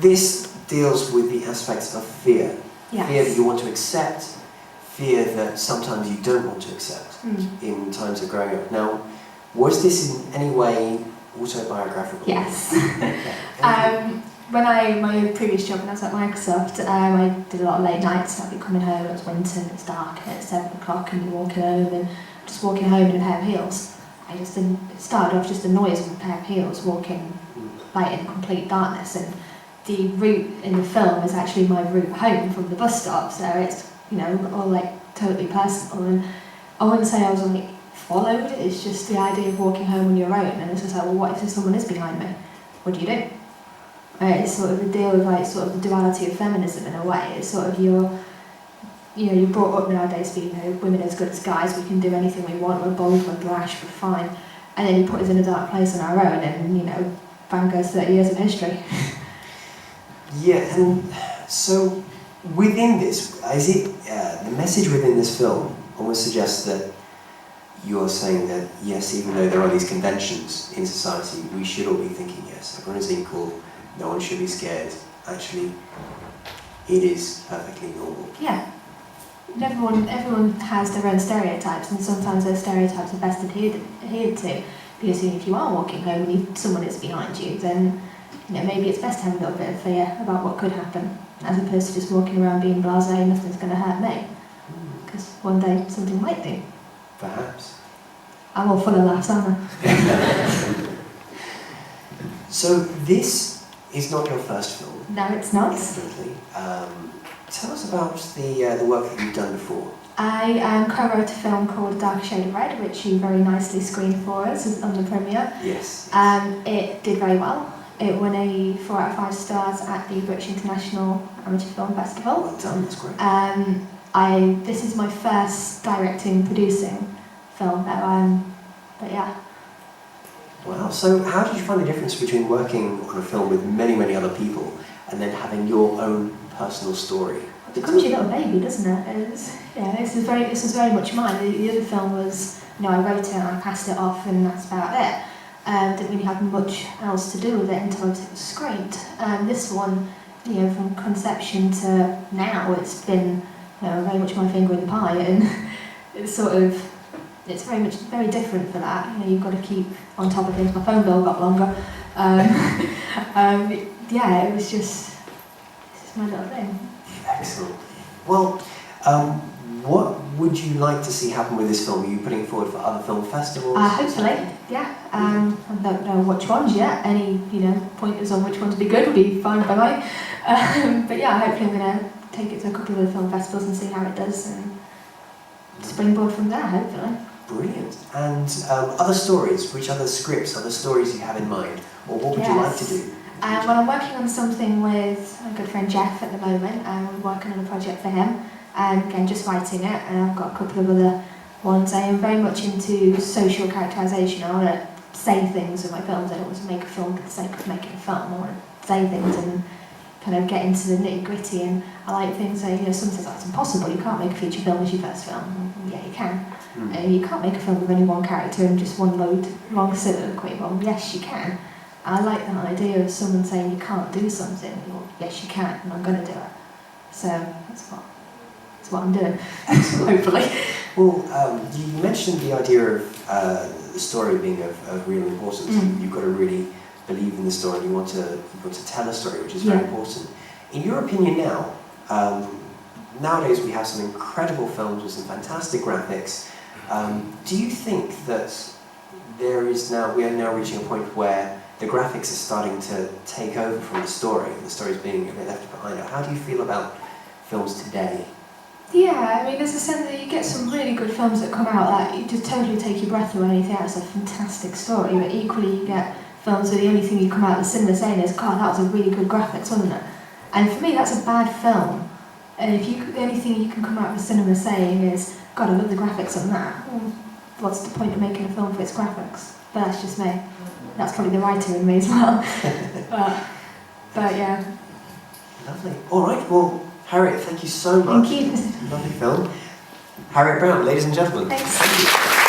this deals with the aspects of fear. Yes. Fear that you want to accept, fear that sometimes you don't want to accept in times of growing up. Now, was this in any way autobiographical? Yes. My previous job when I was at Microsoft, I did a lot of late nights. I'd be coming home, it was winter, it was dark, and it's 7 o'clock, and you're walking home, and just walking home in a pair of heels. It started off just a noise of a pair of heels walking like in complete darkness, and the route in the film is actually my route home from the bus stop, so it's, you know, all like totally personal. And I wouldn't say I was like followed, it's just the idea of walking home on your own, and it's just like, well, what if someone is behind me? What do you do? It's sort of a deal with like sort of the duality of feminism in a way. It's sort of you're brought up nowadays to be, you know, women as good as guys, we can do anything we want, we're bold, we're brash, we're fine. And then you put us in a dark place on our own, and, you know, bang goes 30 years of history. Yeah, and so within this, is it the message within this film almost suggests that you're saying that, yes, even though there are these conventions in society, we should all be thinking, yes, everyone is equal, no one should be scared. Actually, it is perfectly normal. Yeah. Everyone has their own stereotypes, and sometimes those stereotypes are best adhered to. Because if you are walking home and someone is behind you, then, you know, maybe it's best to have a little bit of fear about what could happen, as opposed to just walking around being blasé, nothing's going to hurt me. Because one day something might do. Perhaps. I'm all full of laughs, aren't I? So this is not your first film. No, it's not. Definitely. Tell us about the work that you've done before. I co-wrote a film called Dark Shade of Red, which you very nicely screened for us on the premiere. Yes. It did very well. It won a 4 out of 5 stars at the British International Amateur Film Festival. Well done, that's great. This is my first directing, producing film, but yeah. Wow, so how did you find the difference between working on a film with many, many other people and then having your own personal story? It becomes your little baby, doesn't it? This was very much mine. The other film was, you know, I wrote it and I passed it off and that's about it. Didn't really have much else to do with it until it was screened. This one, you know, from conception to now, it's been, you know, very much my finger in the pie, and it's very different for that. You know, you've got to keep on top of things. My phone bill got longer. Yeah, it was just, this is my little thing. Excellent. Well, what would you like to see happen with this film? Are you putting it forward for other film festivals? Hopefully, yeah. I don't know which ones yet. Any, you know, pointers on which ones would be good would be fine by me. But yeah, hopefully I'm going to take it to a couple of the film festivals and see how it does, and springboard from there, hopefully. Brilliant. And other stories, which other scripts, other stories you have in mind? Or what would you like to do? Well, I'm working on something with my good friend Jeff at the moment. I'm working on a project for him, and again, just writing it, and I've got a couple of other ones. I am very much into social characterisation. I want to say things in my films. I don't want to make a film for the sake of making a film. I want to say things and kind of get into the nitty-gritty, and I like things that, you know, someone says that's impossible, you can't make a feature film as your first film. Yeah, you can. You can't make a film with only one character and just one long soliloquy. Well, yes, you can. I like that idea of someone saying you can't do something. Well, yes, you can, and I'm going to do it. So that's what I'm doing, hopefully. Well, you mentioned the idea of the story being of real importance. You've got to really believe in the story. You want to tell a story, which is very important. In your opinion now, nowadays we have some incredible films with some fantastic graphics. Do you think that we are now reaching a point where the graphics are starting to take over from the story's being a bit left behind? How do you feel about films today? Yeah, I mean, there's a sense that you get some really good films that come out that you just totally take your breath away, and you think that's a fantastic story, but equally you get films where the only thing you come out of the cinema saying is, God, that was a really good graphics, wasn't it? And for me, that's a bad film. And if the only thing you can come out of the cinema saying is, God, I love the graphics on that, well, what's the point of making a film for its graphics? But that's just me. That's probably the writer in me as well. but yeah. Lovely. All right, well, Harriet, thank you so much. Thank you. Lovely film. Harriet Brown, ladies and gentlemen. Thanks. Thank you.